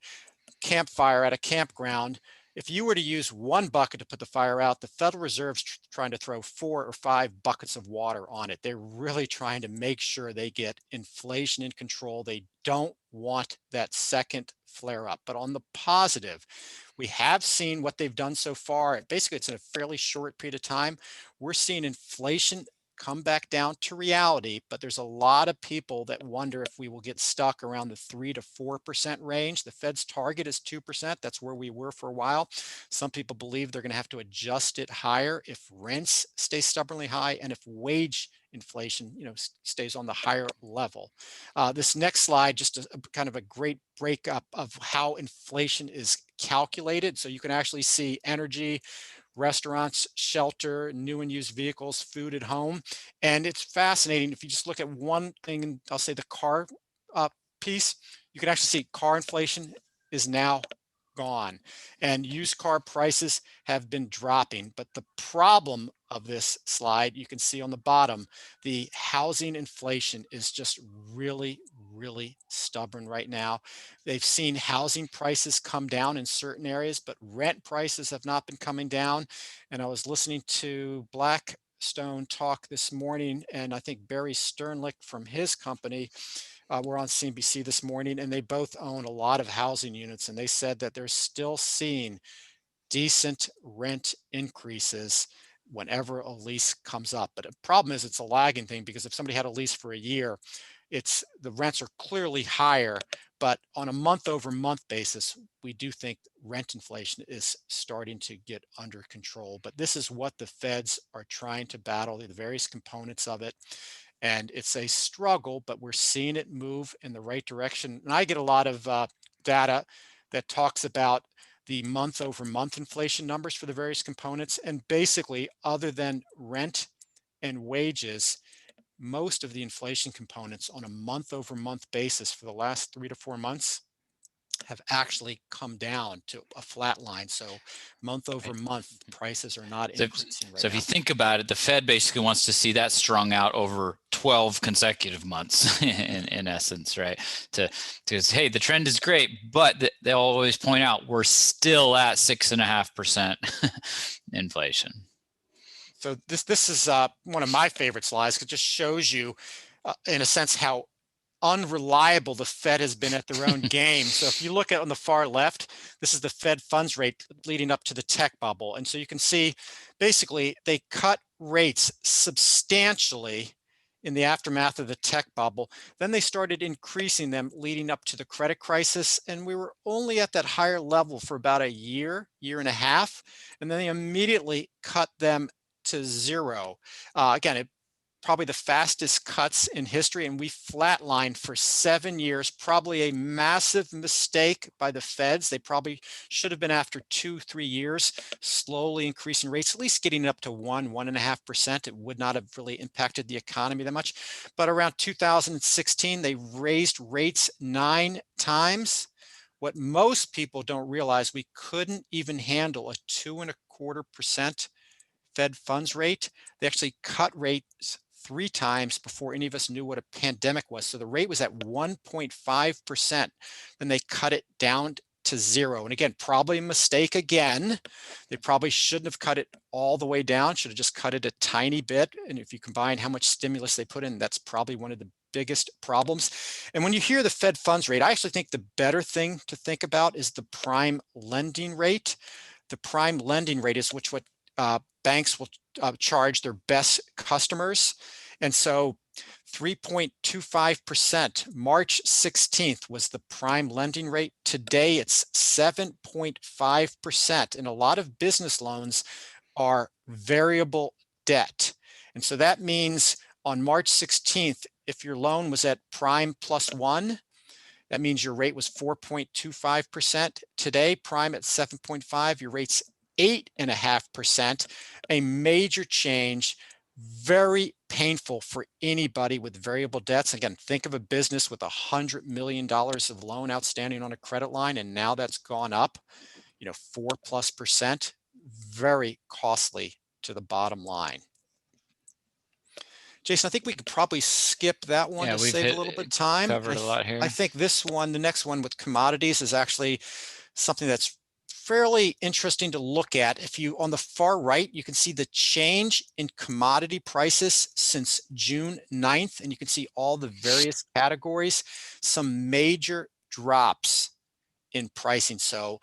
campfire at a campground, if you were to use one bucket to put the fire out, the Federal Reserve's trying to throw 4 or 5 buckets of water on it. They're really trying to make sure they get inflation in control. They don't want that second flare up. But on the positive, we have seen what they've done so far. Basically, it's in a fairly short period of time. We're seeing inflation come back down to reality, but there's a lot of people that wonder if we will get stuck around the 3 to 4% range. The Fed's target is 2%. That's where we were for a while. Some people believe they're going to have to adjust it higher if rents stay stubbornly high and if wage inflation, stays on the higher level. This next slide, just a kind of a great breakup of how inflation is calculated. So you can actually see energy, restaurants, shelter, new and used vehicles, food at home. And it's fascinating. If you just look at one thing, and I'll say the car piece, you can actually see car inflation is now gone and used car prices have been dropping. But the problem of this slide, you can see on the bottom, the housing inflation is just really, really stubborn right now. They've seen housing prices come down in certain areas, but rent prices have not been coming down. And I was listening to Blackstone talk this morning, and I think Barry Sternlicht from his company were on CNBC this morning, and they both own a lot of housing units, and they said that they're still seeing decent rent increases whenever a lease comes up. But the problem is it's a lagging thing, because if somebody had a lease for a year, the rents are clearly higher, but on a month over month basis, we do think rent inflation is starting to get under control. But this is what the Feds are trying to battle, the various components of it. And it's a struggle, but we're seeing it move in the right direction. And I get a lot of data that talks about the month over month inflation numbers for the various components. And basically, other than rent and wages, most of the inflation components on a month over month basis for the last 3 to 4 months have actually come down to a flat line. So month over month, prices are not increasing right So if now. you think about it, the Fed basically wants to see that strung out over 12 consecutive months in essence, right? Because, hey, the trend is great, but they'll always point out we're still at 6.5% inflation. So this is one of my favorite slides because it just shows you, in a sense, how unreliable the Fed has been at their own game. So if you look at on the far left, this is the Fed funds rate leading up to the tech bubble. And so you can see basically they cut rates substantially in the aftermath of the tech bubble. Then they started increasing them leading up to the credit crisis. And we were only at that higher level for about a year, year and a half. And then they immediately cut them to zero. Again, it probably the fastest cuts in history, and we flatlined for 7 years. Probably a massive mistake by the Feds. They probably should have been after 2-3 years, slowly increasing rates, at least getting up to 1.5%. It would not have really impacted the economy that much. But around 2016, they raised rates 9 times. What most people don't realize, we couldn't even handle a 2.25% Fed funds rate. They actually cut rates 3 times before any of us knew what a pandemic was. So the rate was at 1.5%. Then they cut it down to zero. And again, probably a mistake again. They probably shouldn't have cut it all the way down, should have just cut it a tiny bit. And if you combine how much stimulus they put in, that's probably one of the biggest problems. And when you hear the Fed funds rate, I actually think the better thing to think about is the prime lending rate. The prime lending rate is what banks will charge their best customers. And so 3.25%, March 16th was the prime lending rate. Today it's 7.5%. And a lot of business loans are variable debt. And so that means on March 16th, if your loan was at prime plus 1, that means your rate was 4.25%. Today, prime at 7.5, your rate's 8.5%, a major change, very painful for anybody with variable debts. Again, think of a business with $100 million of loan outstanding on a credit line, and now that's gone up, 4+%, very costly to the bottom line. Jason, I think we could probably skip that one to save a little bit of time. Covered a lot here. I think this one, the next one with commodities, is actually something that's fairly interesting to look at. If you, on the far right, you can see the change in commodity prices since June 9th, and you can see all the various categories, some major drops in pricing. So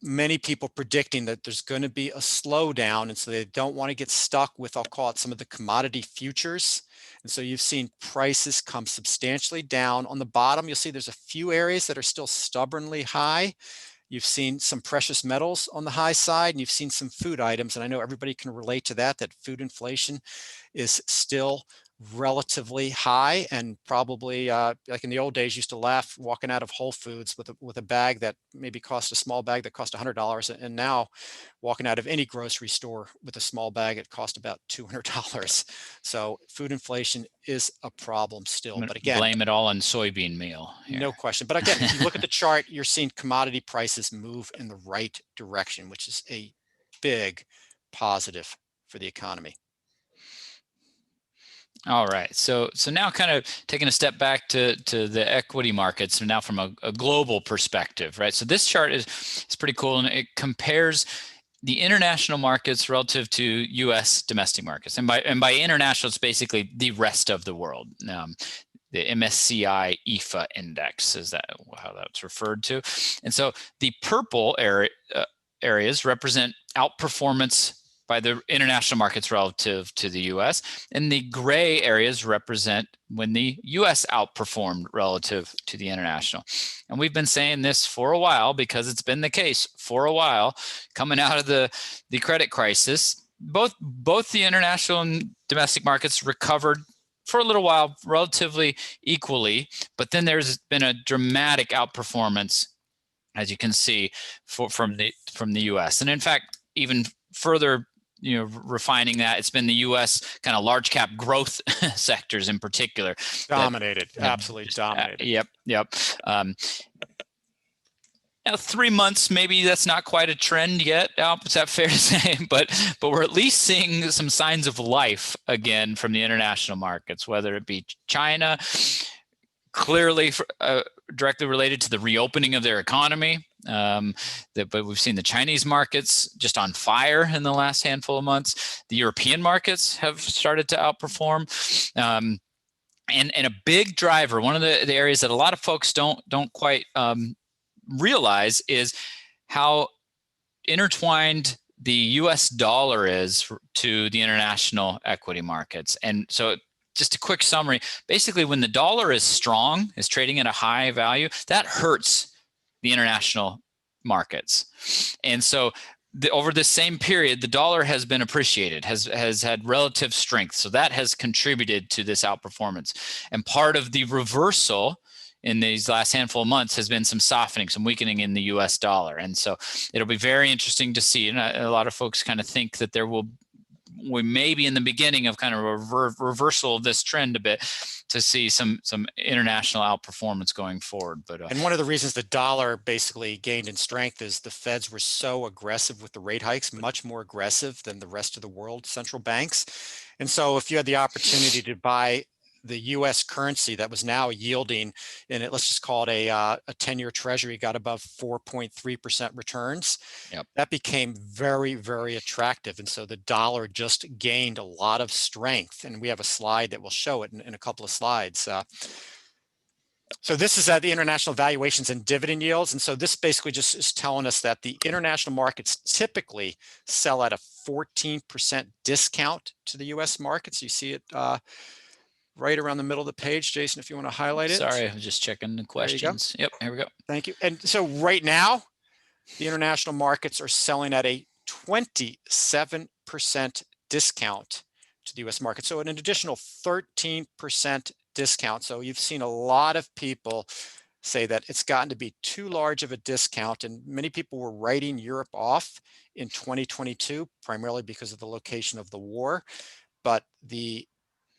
many people predicting that there's going to be a slowdown, and so they don't want to get stuck with, I'll call it, some of the commodity futures. And so you've seen prices come substantially down. On the bottom, you'll see there's a few areas that are still stubbornly high. You've seen some precious metals on the high side, and you've seen some food items. And I know everybody can relate to that food inflation is still relatively high, and probably like in the old days, used to laugh walking out of Whole Foods with a bag that maybe cost, a small bag that cost $100, and now walking out of any grocery store with a small bag, it cost about $200. So food inflation is a problem still. But again, blame it all on soybean meal here. No question. But again, if you look at the chart, you're seeing commodity prices move in the right direction, which is a big positive for the economy. All right, so now kind of taking a step back to the equity markets, and now from a global perspective, right? So this chart is pretty cool, and it compares the international markets relative to U.S. domestic markets, and by international, it's basically the rest of the world. The MSCI EFA index is that how that's referred to, and so the purple areas represent outperformance by the international markets relative to the U.S., and the gray areas represent when the U.S. outperformed relative to the international. And we've been saying this for a while because it's been the case for a while. Coming out of the credit crisis, both the international and domestic markets recovered for a little while relatively equally, but then there's been a dramatic outperformance, as you can see, from the U.S. And in fact, even further, refining that, it's been the U.S. kind of large cap growth sectors in particular dominated, absolutely dominated. Yep. Now, 3 months, maybe that's not quite a trend yet, Alp, is that fair to say? But we're at least seeing some signs of life again from the international markets, whether it be China, clearly directly related to the reopening of their economy. But we've seen the Chinese markets just on fire in the last handful of months. The European markets have started to outperform. And a big driver, one of the areas that a lot of folks don't quite realize is how intertwined the US dollar is to the international equity markets. And so just a quick summary, basically when the dollar is strong, is trading at a high value, that hurts the international markets. And so over the same period, the dollar has been appreciated, has had relative strength. So that has contributed to this outperformance. And part of the reversal in these last handful of months has been some softening, some weakening in the US dollar. And so it'll be very interesting to see. And a lot of folks kind of think that we may be in the beginning of kind of a reversal of this trend a bit to see some international outperformance going forward. But and one of the reasons the dollar basically gained in strength is the Feds were so aggressive with the rate hikes, much more aggressive than the rest of the world central banks. And so if you had the opportunity to buy the US currency that was now yielding in it, let's just call it a 10-year treasury, got above 4.3% returns. Yep. That became very, very attractive. And so the dollar just gained a lot of strength. And we have a slide that will show it in a couple of slides. So this is the international valuations and dividend yields. And so this basically just is telling us that the international markets typically sell at a 14% discount to the US markets. You see it right around the middle of the page. Jason, if you want to highlight it. Sorry, I was just checking the questions. Yep, here we go. Thank you. And so right now, the international markets are selling at a 27% discount to the US market. So an additional 13% discount. So you've seen a lot of people say that it's gotten to be too large of a discount. And many people were writing Europe off in 2022, primarily because of the location of the war. But the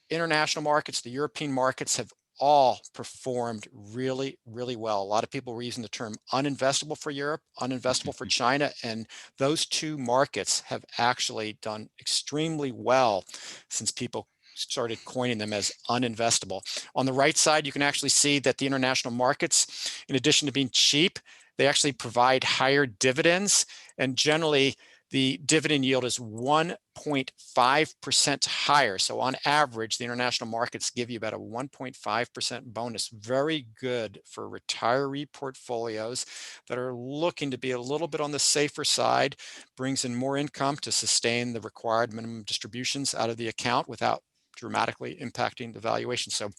international markets, the European markets have all performed really, really well. A lot of people were using the term uninvestable for Europe, uninvestable for China, and those two markets have actually done extremely well since people started coining them as uninvestable. On the right side, you can actually see that the international markets, in addition to being cheap, they actually provide higher dividends, and generally the dividend yield is 1.5% higher. So on average, the international markets give you about a 1.5% bonus. Very good for retiree portfolios that are looking to be a little bit on the safer side, brings in more income to sustain the required minimum distributions out of the account without dramatically impacting the valuation. So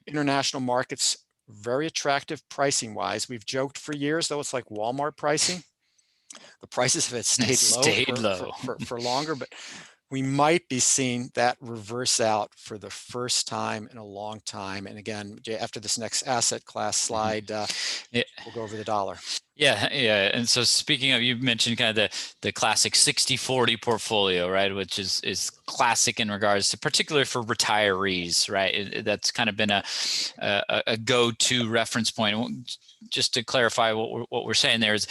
international markets, very attractive pricing wise. We've joked for years, though, it's like Walmart pricing. The prices have stayed low for longer, but we might be seeing that reverse out for the first time in a long time. And again, after this next asset class slide, we'll go over the dollar. Yeah. And so speaking of, you mentioned kind of the classic 60-40 portfolio, right? Which is classic in regards to, particularly for retirees, right? That's kind of been a go-to reference point. Just to clarify what we're saying there is,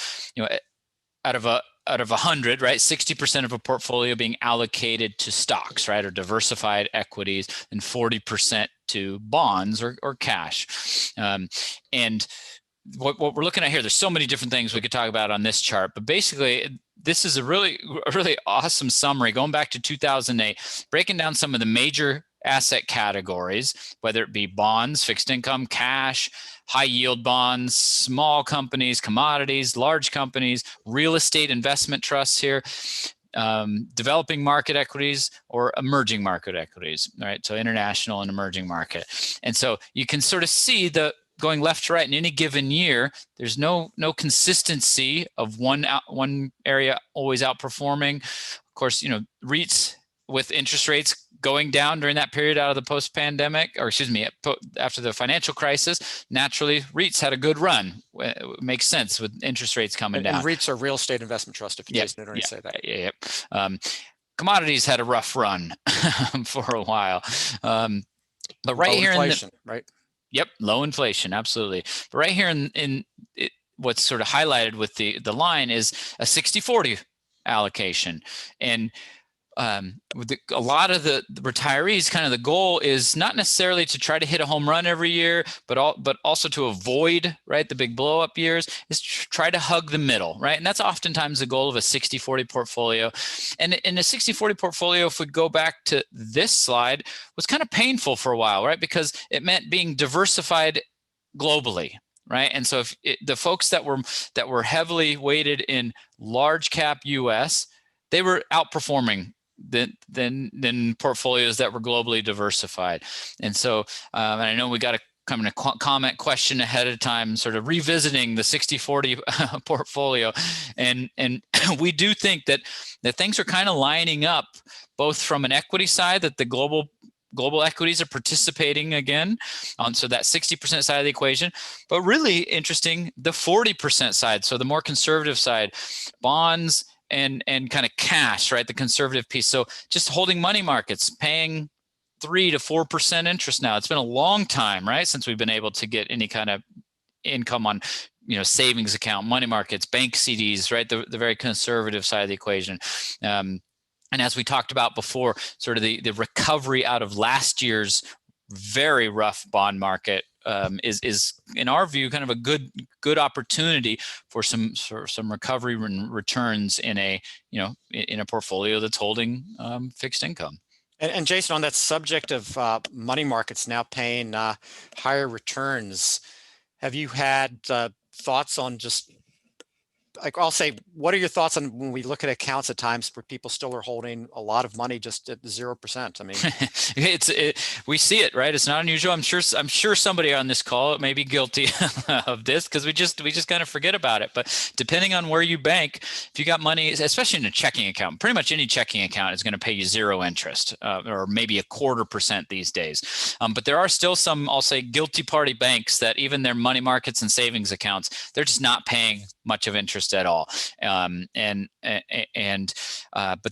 out of 100, right, 60% of a portfolio being allocated to stocks, right, or diversified equities, and 40% to bonds or cash. And what we're looking at here, there's so many different things we could talk about on this chart, but basically this is a really awesome summary going back to 2008, breaking down some of the major asset categories, whether it be bonds, fixed income, cash, high yield bonds, small companies, commodities, large companies, real estate investment trusts here, developing market equities or emerging market equities, right? So international and emerging market. And so you can sort of see going left to right in any given year, there's no consistency of one area always outperforming. Of course, REITs with interest rates going down during that period out of the post-pandemic, or excuse me, after the financial crisis, naturally REITs had a good run. It makes sense with interest rates coming down. And REITs are real estate investment trust, if you guys didn't already say that. Yeah. Commodities had a rough run for a while. But right here inflation, right? Yep, low inflation, absolutely. But right here what's sort of highlighted with the line is a 60-40 allocation. And with a lot of the retirees, kind of the goal is not necessarily to try to hit a home run every year, but also to avoid, right, the big blow up years, is try to hug the middle, right? And that's oftentimes the goal of a 60-40 portfolio. And in a 60-40 portfolio, if we go back to this slide, was kind of painful for a while, right? Because it meant being diversified globally. Right. And so if the folks that were heavily weighted in large cap US, they were outperforming than portfolios that were globally diversified. And so and I know we got a comment question ahead of time, sort of revisiting the 60-40 portfolio. And we do think that things are kind of lining up, both from an equity side, that the global equities are participating again on, so that 60% side of the equation, but really interesting, the 40% side, so the more conservative side, bonds and kind of cash, right, the conservative piece. So just holding money markets, paying 3 to 4% interest now. It's been a long time, right, since we've been able to get any kind of income on, savings account, money markets, bank CDs, right, the very conservative side of the equation. And as we talked about before, sort of the recovery out of last year's very rough bond market is in our view kind of a good opportunity for some recovery and returns in a portfolio that's holding fixed income. And Jason, on that subject of money markets now paying higher returns, have you had thoughts on just, like, I'll say, what are your thoughts on when we look at accounts at times where people still are holding a lot of money just at 0%? I mean, we see it, right? It's not unusual. I'm sure somebody on this call may be guilty of this, because we just kind of forget about it. But depending on where you bank, if you got money, especially in a checking account, pretty much any checking account is going to pay you 0 interest, or maybe 0.25% these days. But there are still some, I'll say, guilty party banks that even their money markets and savings accounts, they're just not paying much of interest at all. But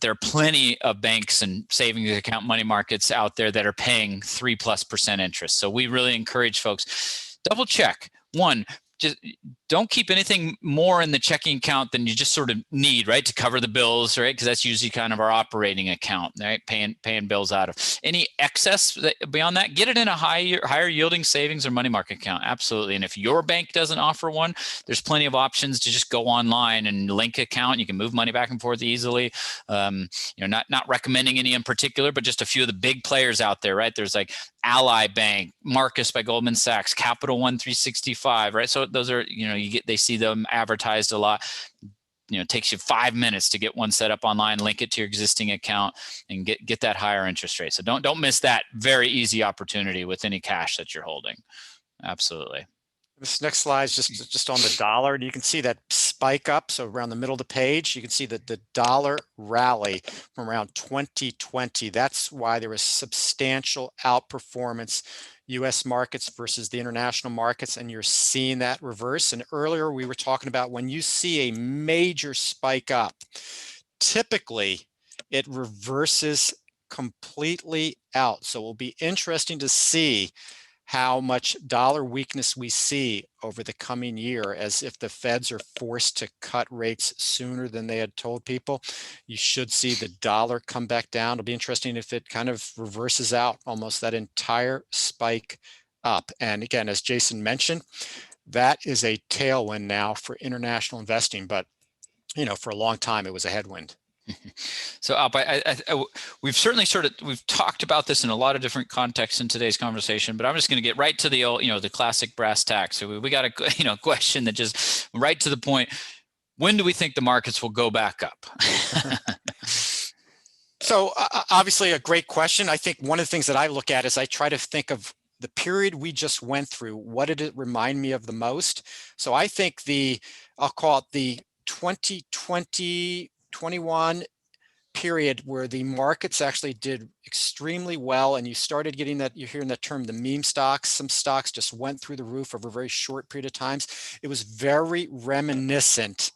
there are plenty of banks and savings account money markets out there that are paying 3+% interest. So we really encourage folks, double check. One, just don't keep anything more in the checking account than you just sort of need, right, to cover the bills, right? Because that's usually kind of our operating account, right? Paying bills out of. Any excess beyond that, get it in a higher yielding savings or money market account. Absolutely. And if your bank doesn't offer one, there's plenty of options to just go online and link account. You can move money back and forth easily. Not recommending any in particular, but just a few of the big players out there, right? There's like Ally Bank, Marcus by Goldman Sachs, Capital One 365, right? So those are, they see them advertised a lot. It takes you 5 minutes to get one set up online, link it to your existing account, and get that higher interest rate. So don't miss that very easy opportunity with any cash that you're holding. Absolutely. This next slide is just on the dollar, and you can see that spike up. So around the middle of the page, you can see that the dollar rally from around 2020. That's why there was substantial outperformance, U.S. markets versus the international markets, and you're seeing that reverse. And earlier we were talking about when you see a major spike up, typically it reverses completely out. So it will be interesting to see how much dollar weakness we see over the coming year, as if the Feds are forced to cut rates sooner than they had told people. You should see the dollar come back down. It'll be interesting if it kind of reverses out almost that entire spike up. And again, as Jason mentioned, that is a tailwind now for international investing, but for a long time it was a headwind. So Alp, we've certainly we've talked about this in a lot of different contexts in today's conversation, but I'm just going to get right to the old, the classic brass tacks. So we got a question that just right to the point. When do we think the markets will go back up? So obviously a great question. I think one of the things that I look at is I try to think of the period we just went through. What did it remind me of the most? So I think I'll call it the 2020 21 period where the markets actually did extremely well, and you started getting that, you're hearing that term, the meme stocks. Some stocks just went through the roof over a very short period of times. It was very reminiscent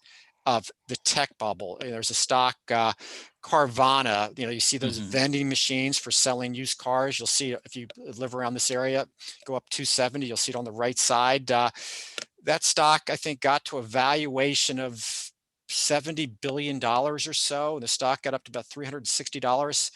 of the tech bubble. There's a stock, Carvana, you see those vending machines for selling used cars. You'll see, if you live around this area, go up 270, you'll see it on the right side. that stock, I think, got to a valuation of $70 billion or so. And the stock got up to about $360.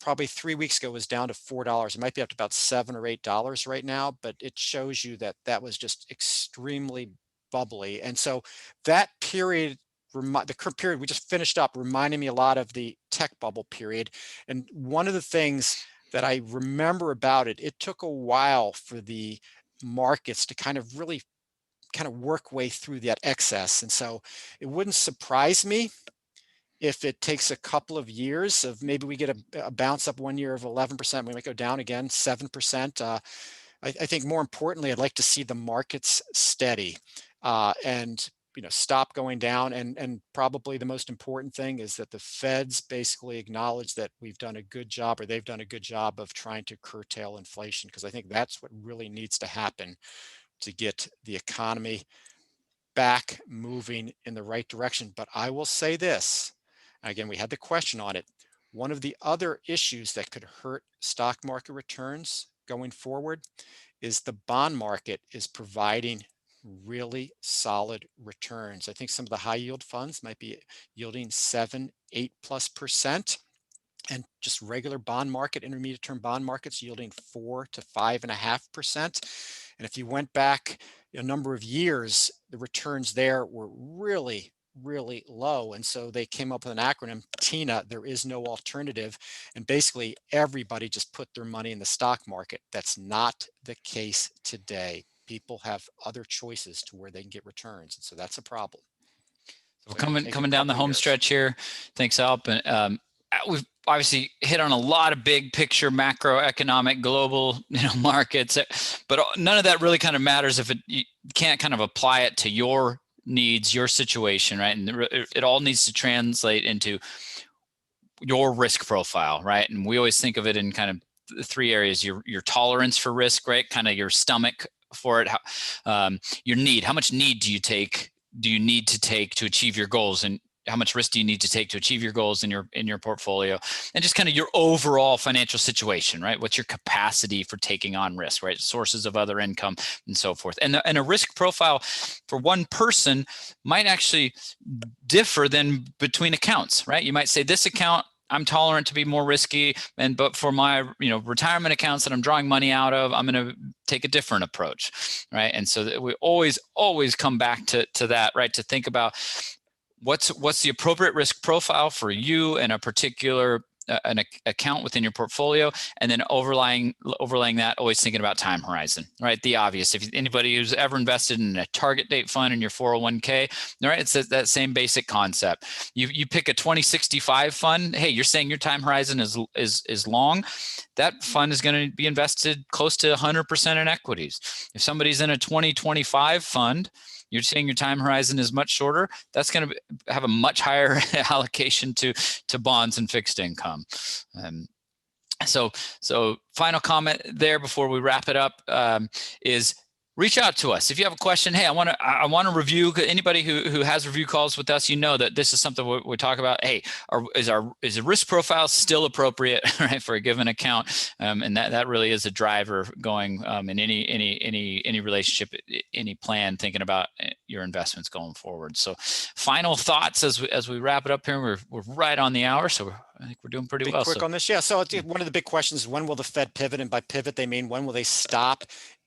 Probably 3 weeks ago, it was down to $4. It might be up to about $7 or $8 right now, but it shows you that that was just extremely bubbly. And so that period, the current period we just finished up, reminded me a lot of the tech bubble period. And one of the things that I remember about it, it took a while for the markets to kind of really work way through that excess. And so it wouldn't surprise me if it takes a couple of years of maybe we get a bounce up one year of 11%, we might go down again 7%. I think more importantly, I'd like to see the markets steady and stop going down. And probably the most important thing is that the Feds basically acknowledge that we've done a good job, or they've done a good job of trying to curtail inflation, because I think that's what really needs to happen to get the economy back moving in the right direction. But I will say this, again, we had the question on it. One of the other issues that could hurt stock market returns going forward is the bond market is providing really solid returns. I think some of the high yield funds might be yielding 7, 8+%. And just regular bond market, intermediate term bond markets yielding 4 to 5.5%. And if you went back a number of years, the returns there were really, really low. And so they came up with an acronym, TINA, there is no alternative. And basically everybody just put their money in the stock market. That's not the case today. People have other choices to where they can get returns. And so that's a problem. So coming down the home stretch here. Thanks, Alp. And we've obviously hit on a lot of big picture macroeconomic global markets, but none of that really kind of matters if you can't kind of apply it to your needs, your situation, right? And it all needs to translate into your risk profile, right? And we always think of it in kind of 3 areas: your tolerance for risk, right? Kind of your stomach for it, your need. How much need do you need to take to achieve your goals, and how much risk do you need to take to achieve your goals in your portfolio, and just kind of your overall financial situation, right? What's your capacity for taking on risk, right? Sources of other income and so forth. And a risk profile for one person might actually differ than between accounts, right? You might say this account I'm tolerant to be more risky, but for my retirement accounts that I'm drawing money out of, I'm going to take a different approach, right? And so we always come back to that, right? To think about what's the appropriate risk profile for you and a particular an account within your portfolio, and then overlaying that, always thinking about time horizon, right? The obvious. If anybody who's ever invested in a target date fund in your 401k, right, it's that same basic concept. You pick a 2065 fund. Hey, you're saying your time horizon is long. That fund is going to be invested close to 100% in equities. If somebody's in a 2025 fund, you're saying your time horizon is much shorter, that's going to have a much higher allocation to bonds and fixed income. So final comment there before we wrap it up is reach out to us. If you have a question, hey, I want to review. Anybody who has review calls with us, that this is something we talk about. Hey, is a risk profile still appropriate, right, for a given account? And that really is a driver going in any relationship, any plan, thinking about your investments going forward. So, final thoughts as we wrap it up here. We're right on the hour, so I think we're doing pretty well. Quick on this, yeah. So one of the big questions is, when will the Fed pivot? And by pivot, they mean, when will they stop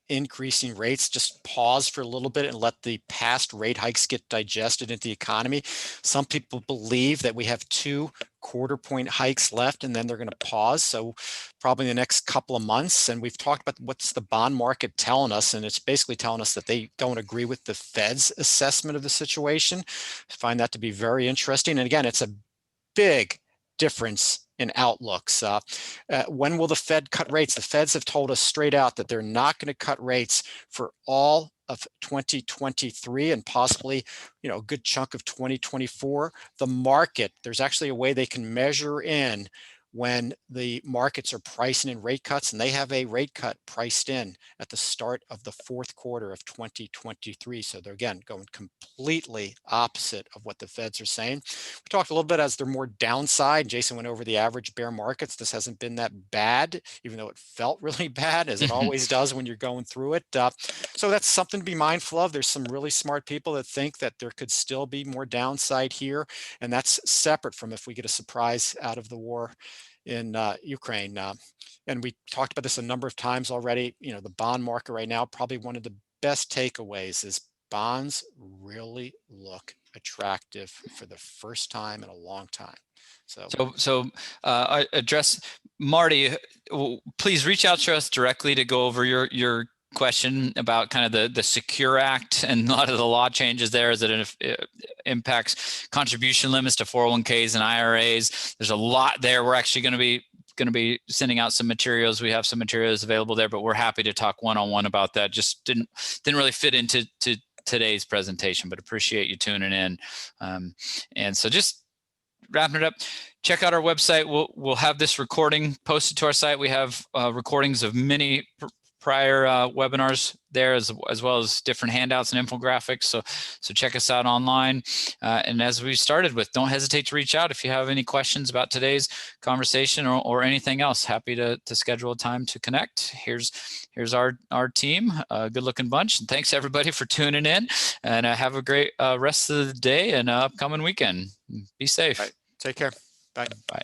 increasing rates? Just pause for a little bit and let the past rate hikes get digested into the economy. Some people believe that we have 2 quarter-point hikes left, and then they're going to pause. So probably in the next couple of months. And we've talked about what's the bond market telling us, and it's basically telling us that they don't agree with the Fed's assessment of the situation. I find that to be very interesting. And again, it's a big difference in outlooks. When will the Fed cut rates? The Feds have told us straight out that they're not going to cut rates for all of 2023 and possibly, a good chunk of 2024. The market, there's actually a way they can measure in when the markets are pricing in rate cuts, and they have a rate cut priced in at the start of the fourth quarter of 2023. So they're, again, going completely opposite of what the Feds are saying. We talked a little bit as they're more downside. Jason went over the average bear markets. This hasn't been that bad, even though it felt really bad, as it always does when you're going through it. So that's something to be mindful of. There's some really smart people that think that there could still be more downside here, and that's separate from if we get a surprise out of the war in Ukraine. And we talked about this a number of times already. You know, the bond market right now, probably one of the best takeaways is bonds really look attractive for the first time in a long time. So I address Marty. Please reach out to us directly to go over your question about kind of the Secure Act and a lot of the law changes there as it impacts contribution limits to 401ks and IRAs. There's a lot there. We're actually going to be sending out some materials. We have some materials available there, but we're happy to talk one-on-one about that. Just didn't really fit into today's presentation, but appreciate you tuning in. And so just wrapping it up, check out our website. We'll have this recording posted to our site. We have recordings of many prior webinars there, as well as different handouts and infographics. So check us out online. And as we started with, don't hesitate to reach out if you have any questions about today's conversation or anything else. Happy to schedule a time to connect. Here's our team, a good looking bunch. And thanks everybody for tuning in, and have a great rest of the day and upcoming weekend. Be safe. Right. Take care. Bye. Bye.